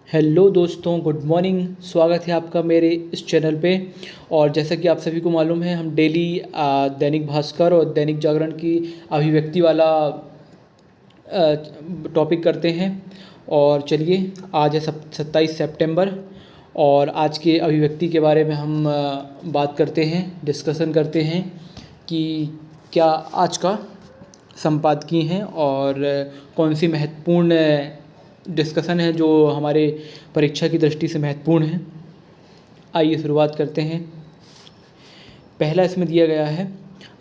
Hello दोस्तों, good morning. स्वागत है आपका मेरे इस चैनल पे। और जैसा कि आप सभी को मालूम है, हम डेली दैनिक भास्कर और दैनिक जागरण की अभिव्यक्ति वाला टॉपिक करते हैं। और चलिए, आज है 27 सितंबर और आज के अभिव्यक्ति के बारे में हम बात करते हैं, डिस्कशन करते हैं कि क्या आज का संपादकीय हैं और कौन सी महत्वपूर्ण डिस्कशन है जो हमारे परीक्षा की दृष्टि से महत्वपूर्ण है। आइए शुरुआत करते हैं। पहला इसमें दिया गया है,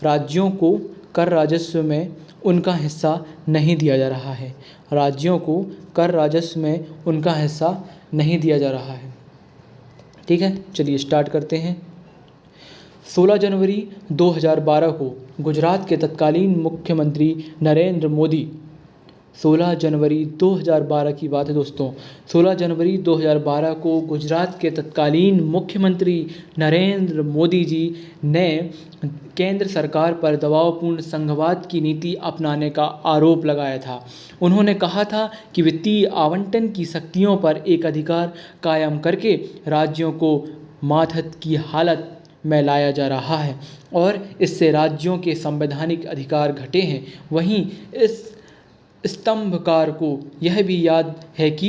राज्यों को कर राजस्व में उनका हिस्सा नहीं दिया जा रहा है। राज्यों को कर राजस्व में उनका हिस्सा नहीं दिया जा रहा है। ठीक है, चलिए स्टार्ट करते हैं। 16 जनवरी 2012 को गुजरात के तत्कालीन मुख्यमंत्री नरेंद्र मोदी 16 जनवरी 2012 की बात है दोस्तों। 16 जनवरी 2012 को गुजरात के तत्कालीन मुख्यमंत्री नरेंद्र मोदी जी ने केंद्र सरकार पर दबावपूर्ण संघवाद की नीति अपनाने का आरोप लगाया था। उन्होंने कहा था कि वित्तीय आवंटन की शक्तियों पर एक अधिकार कायम करके राज्यों को मातहत की हालत में लाया जा रहा है और इससे राज्यों के संवैधानिक अधिकार घटे हैं। वहीं इस स्तंभकार को यह भी याद है कि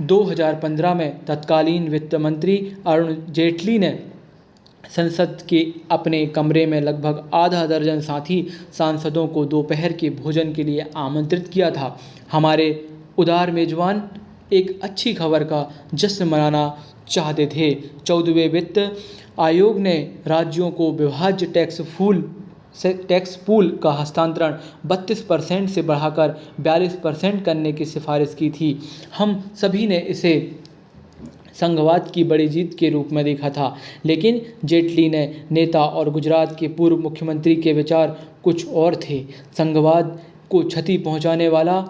2015 में तत्कालीन वित्त मंत्री अरुण जेटली ने संसद के अपने कमरे में लगभग आधा दर्जन साथी सांसदों को दोपहर के भोजन के लिए आमंत्रित किया था। हमारे उदार मेजबान एक अच्छी खबर का जश्न मनाना चाहते थे। 14वें वित्त आयोग ने राज्यों को विभाज्य टैक्स पूल का हस्तांतरण 32% से बढ़ाकर 42% करने की सिफारिश की थी। हम सभी ने इसे संघवाद की बड़ी जीत के रूप में देखा था, लेकिन जेटली ने नेता और गुजरात के पूर्व मुख्यमंत्री के विचार कुछ और थे। संघवाद को क्षति पहुंचाने वाला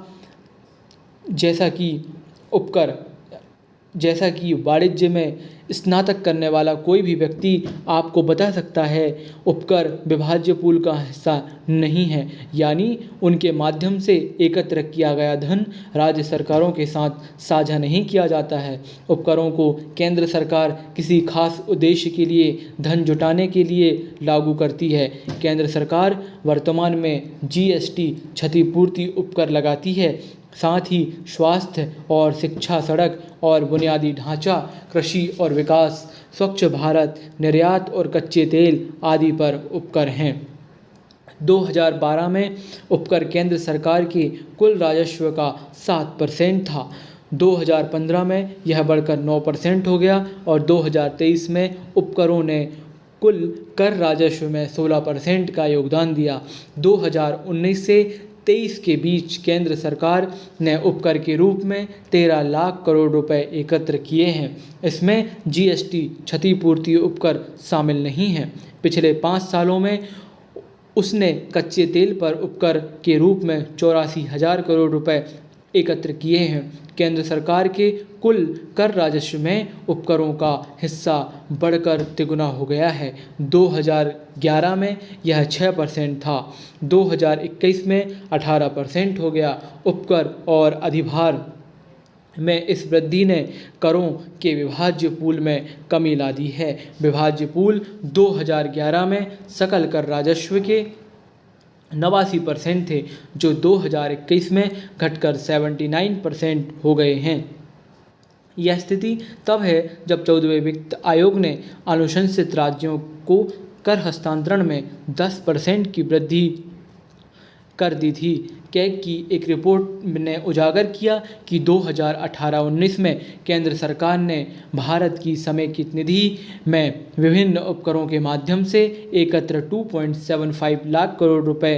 जैसा कि वाणिज्य में स्नातक करने वाला कोई भी व्यक्ति आपको बता सकता है, उपकर विभाज्य पूल का हिस्सा नहीं है, यानी उनके माध्यम से एकत्र किया गया धन राज्य सरकारों के साथ साझा नहीं किया जाता है। उपकरों को केंद्र सरकार किसी खास उद्देश्य के लिए धन जुटाने के लिए लागू करती है। केंद्र सरकार वर्तमान में जीएसटी क्षतिपूर्ति उपकर लगाती है। साथ ही स्वास्थ्य और शिक्षा, सड़क और बुनियादी ढांचा, कृषि और विकास, स्वच्छ भारत, निर्यात और कच्चे तेल आदि पर उपकर हैं। 2012 में उपकर केंद्र सरकार के कुल राजस्व का 7% था। 2015 में यह बढ़कर 9% हो गया और 2023 में उपकरों ने कुल कर राजस्व में 16% का योगदान दिया। 2019 से 23 के बीच केंद्र सरकार ने उपकर के रूप में 13 लाख करोड़ रुपए एकत्र किए हैं। इसमें जीएसटी क्षतिपूर्ति उपकर शामिल नहीं है। पिछले 5 सालों में उसने कच्चे तेल पर उपकर के रूप में 84,000 करोड़ रुपए एकत्र किए हैं। केंद्र सरकार के कुल कर राजस्व में उपकरों का हिस्सा बढ़कर तिगुना हो गया है। 2011 में यह 6% था, 2021 में 18% हो गया। उपकर और अधिभार में इस वृद्धि ने करों के विभाज्य पूल में कमी ला दी है। विभाज्य पूल 2011 में सकल कर राजस्व के 89% थे, जो 2021 में घटकर 79% हो गए हैं। यह स्थिति तब है जब 14वें वित्त आयोग ने अनुशंसित राज्यों को कर हस्तांतरण में 10% की वृद्धि कर दी थी। कैग की एक रिपोर्ट ने उजागर किया कि 2018-19 में केंद्र सरकार ने भारत की समेकित निधि में विभिन्न उपकरों के माध्यम से एकत्र 2.75 लाख करोड़ रुपए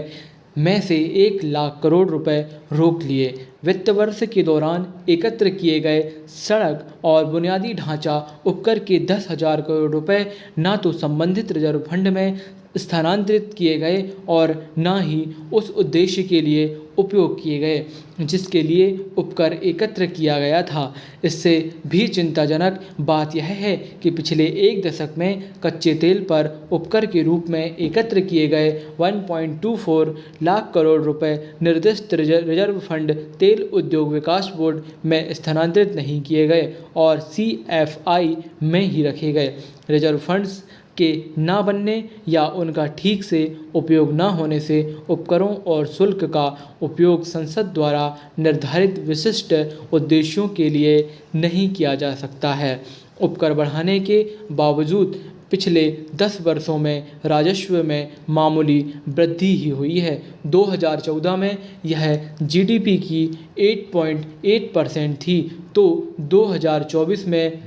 में से 1 लाख करोड़ रुपए रोक लिए। वित्त वर्ष के दौरान एकत्र किए गए सड़क और बुनियादी ढांचा उपकर के 10,000 करोड़ रुपए न तो संबंधित रिजर्व फंड में स्थानांतरित किए गए और न ही उस उद्देश्य के लिए उपयोग किए गए, जिसके लिए उपकर एकत्र किया गया था। इससे भी चिंताजनक बात यह है कि पिछले एक दशक में कच्चे तेल पर उपकर के रूप में एकत्र किए गए 1.24 लाख करोड़ रुपए निर्दिष्ट रिजर्व फंड तेल उद्योग विकास बोर्ड में स्थानांतरित नहीं किए गए और CFI में ही रखे गए। रिजर्व फंड्स के ना बनने या उनका ठीक से उपयोग न होने से उपकरों और शुल्क का उपयोग संसद द्वारा निर्धारित विशिष्ट उद्देश्यों के लिए नहीं किया जा सकता है। उपकर बढ़ाने के बावजूद पिछले 10 वर्षों में राजस्व में मामूली वृद्धि ही हुई है। 2014 में यह GDP की 8.8% थी तो 2024 में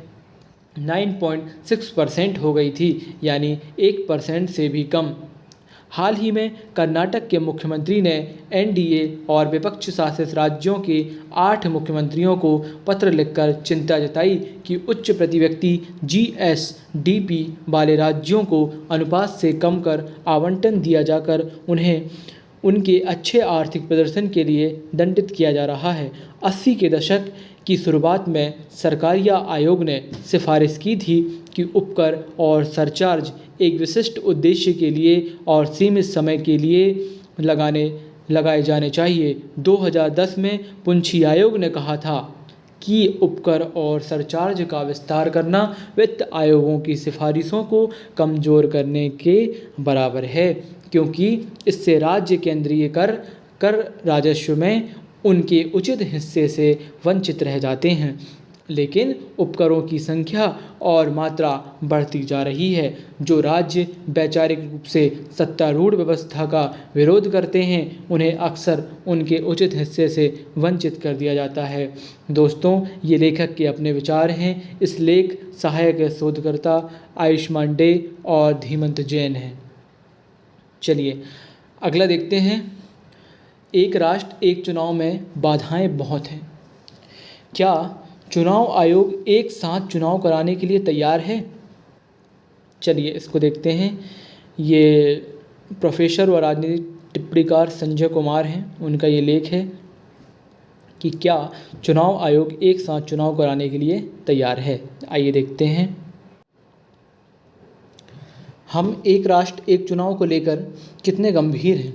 9.6% हो गई थी, यानी 1% से भी कम। हाल ही में कर्नाटक के मुख्यमंत्री ने NDA और विपक्ष शासित राज्यों के 8 मुख्यमंत्रियों को पत्र लिखकर चिंता जताई कि उच्च प्रति व्यक्ति GSDP वाले राज्यों को अनुपात से कम कर आवंटन दिया जाकर उन्हें उनके अच्छे आर्थिक प्रदर्शन के लिए दंडित किया जा रहा है। 80 के दशक की शुरुआत में सरकारिया आयोग ने सिफारिश की थी कि उपकर और सरचार्ज एक विशिष्ट उद्देश्य के लिए और सीमित समय के लिए लगाए जाने चाहिए। 2010 में पुंछी आयोग ने कहा था कि उपकर और सरचार्ज का विस्तार करना वित्त आयोगों की सिफारिशों को कमज़ोर करने के बराबर है, क्योंकि इससे राज्य केंद्रीय कर राजस्व में उनके उचित हिस्से से वंचित रह जाते हैं। लेकिन उपकरों की संख्या और मात्रा बढ़ती जा रही है। जो राज्य वैचारिक रूप से सत्तारूढ़ व्यवस्था का विरोध करते हैं, उन्हें अक्सर उनके उचित हिस्से से वंचित कर दिया जाता है। दोस्तों, ये लेखक के अपने विचार हैं। इस लेख सहायक शोधकर्ता आयुष्मान डे और धीमंत जैन हैं। चलिए अगला देखते हैं। एक राष्ट्र एक चुनाव में बाधाएं बहुत हैं। क्या चुनाव आयोग एक साथ चुनाव कराने के लिए तैयार है? चलिए इसको देखते हैं। ये प्रोफेसर व राजनीतिक टिप्पणीकार संजय कुमार हैं, उनका ये लेख है कि क्या चुनाव आयोग एक साथ चुनाव कराने के लिए तैयार है। आइए देखते हैं। हम एक राष्ट्र एक चुनाव को लेकर कितने गंभीर हैं,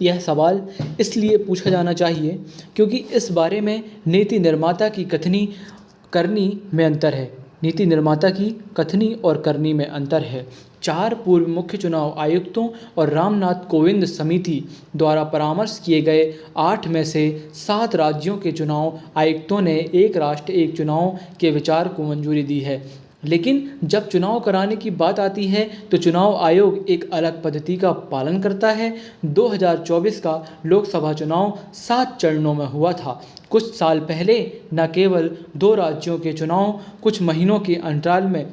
यह सवाल इसलिए पूछा जाना चाहिए क्योंकि इस बारे में नीति निर्माता की कथनी करनी में अंतर है। नीति निर्माता की कथनी और करनी में अंतर है। 4 पूर्व मुख्य चुनाव आयुक्तों और रामनाथ कोविंद समिति द्वारा परामर्श किए गए 8 में से 7 राज्यों के चुनाव आयुक्तों ने एक राष्ट्र एक चुनाव के विचार को मंजूरी दी है। लेकिन जब चुनाव कराने की बात आती है तो चुनाव आयोग एक अलग पद्धति का पालन करता है। 2024 का लोकसभा चुनाव 7 चरणों में हुआ था। कुछ साल पहले न केवल 2 राज्यों के चुनाव कुछ महीनों के अंतराल में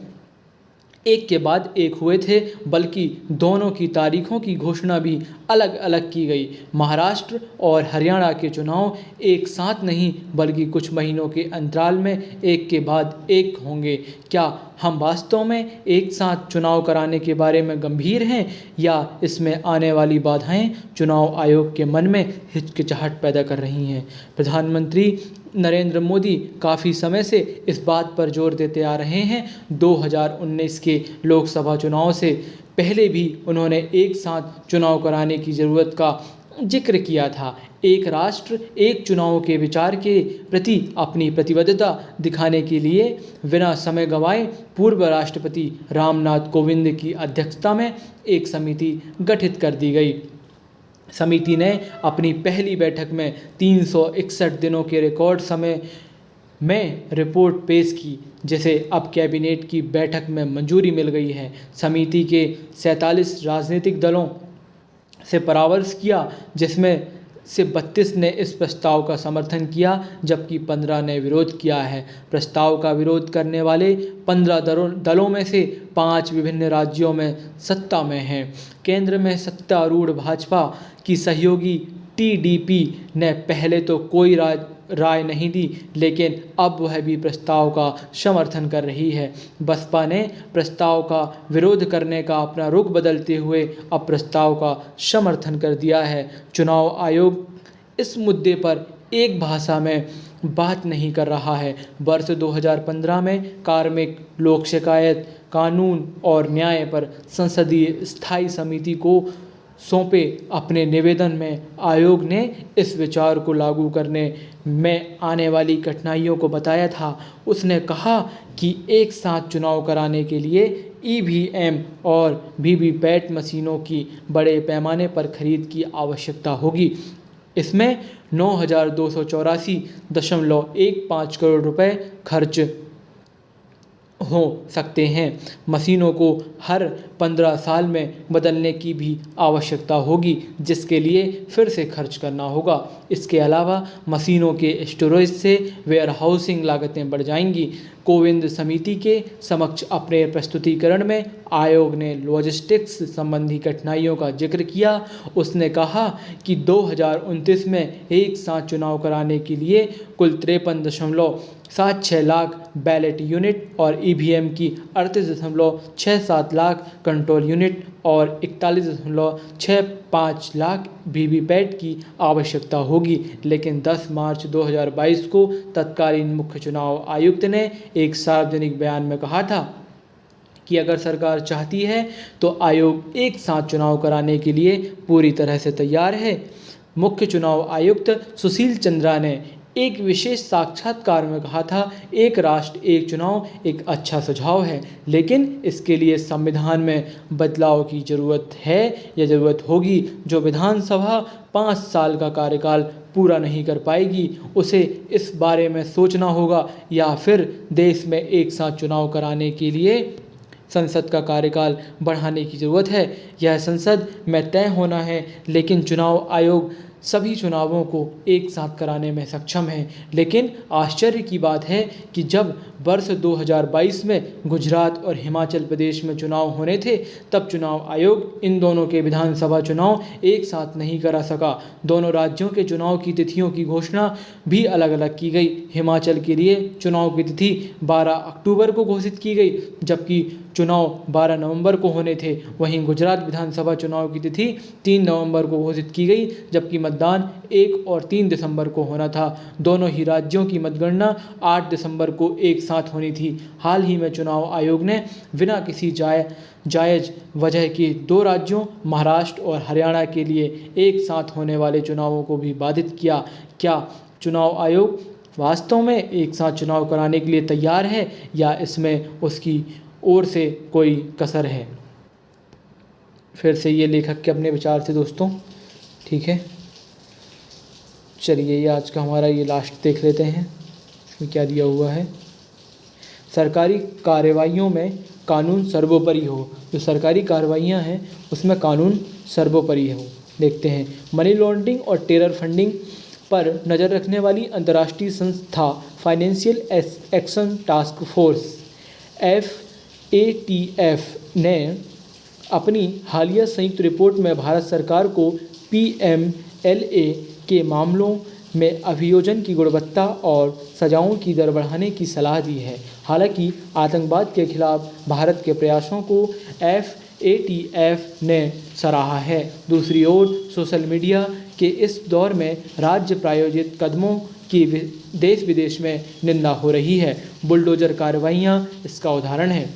एक के बाद एक हुए थे, बल्कि दोनों की तारीखों की घोषणा भी अलग अलग की गई। महाराष्ट्र और हरियाणा के चुनाव एक साथ नहीं बल्कि कुछ महीनों के अंतराल में एक के बाद एक होंगे। क्या हम वास्तव में एक साथ चुनाव कराने के बारे में गंभीर हैं या इसमें आने वाली बाधाएं चुनाव आयोग के मन में हिचकिचाहट पैदा कर रही हैं? प्रधानमंत्री नरेंद्र मोदी काफ़ी समय से इस बात पर जोर देते आ रहे हैं। 2019 के लोकसभा चुनाव से पहले भी उन्होंने एक साथ चुनाव कराने की ज़रूरत का जिक्र किया था। एक राष्ट्र एक चुनाव के विचार के प्रति अपनी प्रतिबद्धता दिखाने के लिए बिना समय गंवाए पूर्व राष्ट्रपति रामनाथ कोविंद की अध्यक्षता में एक समिति गठित कर दी गई। समिति ने अपनी पहली बैठक में 361 दिनों के रिकॉर्ड समय में रिपोर्ट पेश की, जिसे अब कैबिनेट की बैठक में मंजूरी मिल गई है। समिति के 47 राजनीतिक दलों से परामर्श किया, जिसमें से 32 ने इस प्रस्ताव का समर्थन किया जबकि 15 ने विरोध किया है। प्रस्ताव का विरोध करने वाले 15 दलों में से 5 विभिन्न राज्यों में सत्ता में हैं। केंद्र में सत्तारूढ़ भाजपा की सहयोगी टीडीपी ने पहले तो कोई राय नहीं दी, लेकिन अब वह भी प्रस्ताव का समर्थन कर रही है। बसपा ने प्रस्ताव का विरोध करने का अपना रुख बदलते हुए अब प्रस्ताव का समर्थन कर दिया है। चुनाव आयोग इस मुद्दे पर एक भाषा में बात नहीं कर रहा है। वर्ष 2015 में कार्मिक लोक शिकायत कानून और न्याय पर संसदीय स्थायी समिति को सौंपे अपने निवेदन में आयोग ने इस विचार को लागू करने में आने वाली कठिनाइयों को बताया था। उसने कहा कि एक साथ चुनाव कराने के लिए ईवीएम और वीवीपैट मशीनों की बड़े पैमाने पर खरीद की आवश्यकता होगी। इसमें 9,284.15 करोड़ रुपए खर्च हो सकते हैं। मशीनों को हर 15 साल में बदलने की भी आवश्यकता होगी, जिसके लिए फिर से खर्च करना होगा। इसके अलावा मशीनों के स्टोरेज से वेयरहाउसिंग लागतें बढ़ जाएंगी। कोविंद समिति के समक्ष अपने प्रस्तुतिकरण में आयोग ने लॉजिस्टिक्स संबंधी कठिनाइयों का जिक्र किया। उसने कहा कि 2029 में एक साथ चुनाव कराने के लिए कुल 53.76 लाख बैलेट यूनिट और ईवीएम की 38.67 लाख कंट्रोल यूनिट और 41.65 लाख वीवीपैट की आवश्यकता होगी। लेकिन 10 मार्च 2022 को तत्कालीन मुख्य चुनाव आयुक्त ने एक सार्वजनिक बयान में कहा था कि अगर सरकार चाहती है तो आयोग एक साथ चुनाव कराने के लिए पूरी तरह से तैयार है। मुख्य चुनाव आयुक्त सुशील चंद्रा ने एक विशेष साक्षात्कार में कहा था, एक राष्ट्र एक चुनाव एक अच्छा सुझाव है, लेकिन इसके लिए संविधान में बदलाव की ज़रूरत है या ज़रूरत होगी। जो विधानसभा 5 साल का कार्यकाल पूरा नहीं कर पाएगी, उसे इस बारे में सोचना होगा, या फिर देश में एक साथ चुनाव कराने के लिए संसद का कार्यकाल बढ़ाने की ज़रूरत है। यह संसद में तय होना है, लेकिन चुनाव आयोग सभी चुनावों को एक साथ कराने में सक्षम है। लेकिन आश्चर्य की बात है कि जब वर्ष 2022 में गुजरात और हिमाचल प्रदेश में चुनाव होने थे, तब चुनाव आयोग इन दोनों के विधानसभा चुनाव एक साथ नहीं करा सका। दोनों राज्यों के चुनाव की तिथियों की घोषणा भी अलग अलग की गई। हिमाचल के लिए चुनाव की तिथि 12 अक्टूबर को घोषित की गई, जबकि चुनाव 12 नवंबर को होने थे। वहीं गुजरात विधानसभा चुनाव की तिथि 3 नवंबर को घोषित की गई, जबकि मतदान 1 और 3 दिसंबर को होना था। दोनों ही राज्यों की मतगणना 8 दिसंबर को एक साथ होनी थी। हाल ही में चुनाव आयोग ने बिना किसी जायज़ वजह के 2 राज्यों महाराष्ट्र और हरियाणा के लिए एक साथ होने वाले चुनावों को भी बाधित किया। क्या चुनाव आयोग वास्तव में एक साथ चुनाव कराने के लिए तैयार है, या इसमें उसकी ओर से कोई कसर है? फिर से ये लेखक के अपने विचार थे दोस्तों, ठीक है। चलिए ये आज का हमारा ये लास्ट देख लेते हैं, इसमें क्या दिया हुआ है। सरकारी कार्रवाइयों में कानून सर्वोपरि हो। जो सरकारी कार्रवाइयाँ हैं उसमें कानून सर्वोपरि हो। देखते हैं, मनी लॉन्ड्रिंग और टेरर फंडिंग पर नज़र रखने वाली अंतर्राष्ट्रीय संस्था financial action task force FATF ने अपनी हालिया संयुक्त रिपोर्ट में भारत सरकार को PMLA के मामलों में अभियोजन की गुणवत्ता और सजाओं की दर बढ़ाने की सलाह दी है। हालांकि आतंकवाद के खिलाफ भारत के प्रयासों को FATF ने सराहा है। दूसरी ओर सोशल मीडिया के इस दौर में राज्य प्रायोजित कदमों की देश विदेश में निंदा हो रही है। बुलडोजर कार्रवाइयाँ इसका उदाहरण है।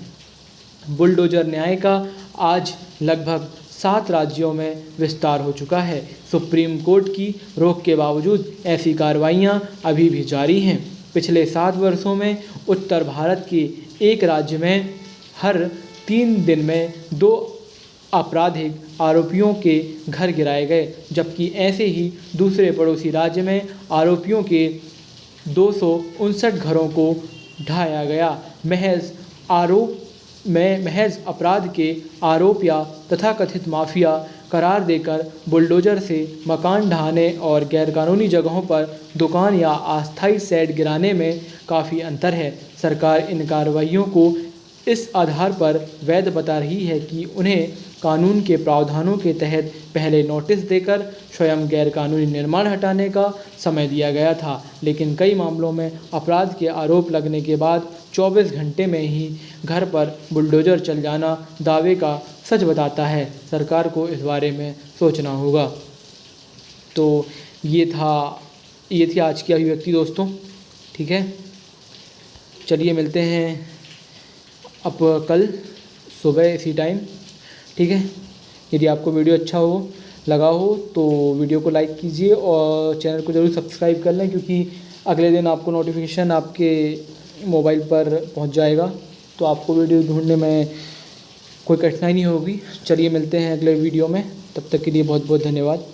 बुलडोजर न्याय का आज लगभग 7 राज्यों में विस्तार हो चुका है। सुप्रीम कोर्ट की रोक के बावजूद ऐसी कार्रवाइयाँ अभी भी जारी हैं। पिछले 7 वर्षों में उत्तर भारत के एक राज्य में हर 3 दिन में 2 आपराधिक आरोपियों के घर गिराए गए, जबकि ऐसे ही दूसरे पड़ोसी राज्य में आरोपियों के 259 घरों को ढाया गया। महज अपराध के आरोप या तथाकथित माफिया करार देकर बुलडोजर से मकान ढहाने और गैरकानूनी जगहों पर दुकान या अस्थायी शेड गिराने में काफ़ी अंतर है। सरकार इन कार्रवाइयों को इस आधार पर वैध बता रही है कि उन्हें कानून के प्रावधानों के तहत पहले नोटिस देकर स्वयं गैरकानूनी निर्माण हटाने का समय दिया गया था, लेकिन कई मामलों में अपराध के आरोप लगने के बाद 24 घंटे में ही घर पर बुलडोजर चल जाना दावे का सच बताता है। सरकार को इस बारे में सोचना होगा। तो ये थी आज की अभिव्यक्ति दोस्तों। ठीक है, चलिए मिलते हैं अब कल सुबह इसी टाइम। ठीक है, यदि आपको वीडियो अच्छा लगा हो तो वीडियो को लाइक कीजिए और चैनल को ज़रूर सब्सक्राइब कर लें, क्योंकि अगले दिन आपको नोटिफिकेशन आपके मोबाइल पर पहुंच जाएगा, तो आपको वीडियो ढूंढने में कोई कठिनाई नहीं होगी। चलिए मिलते हैं अगले वीडियो में, तब तक के लिए बहुत बहुत धन्यवाद।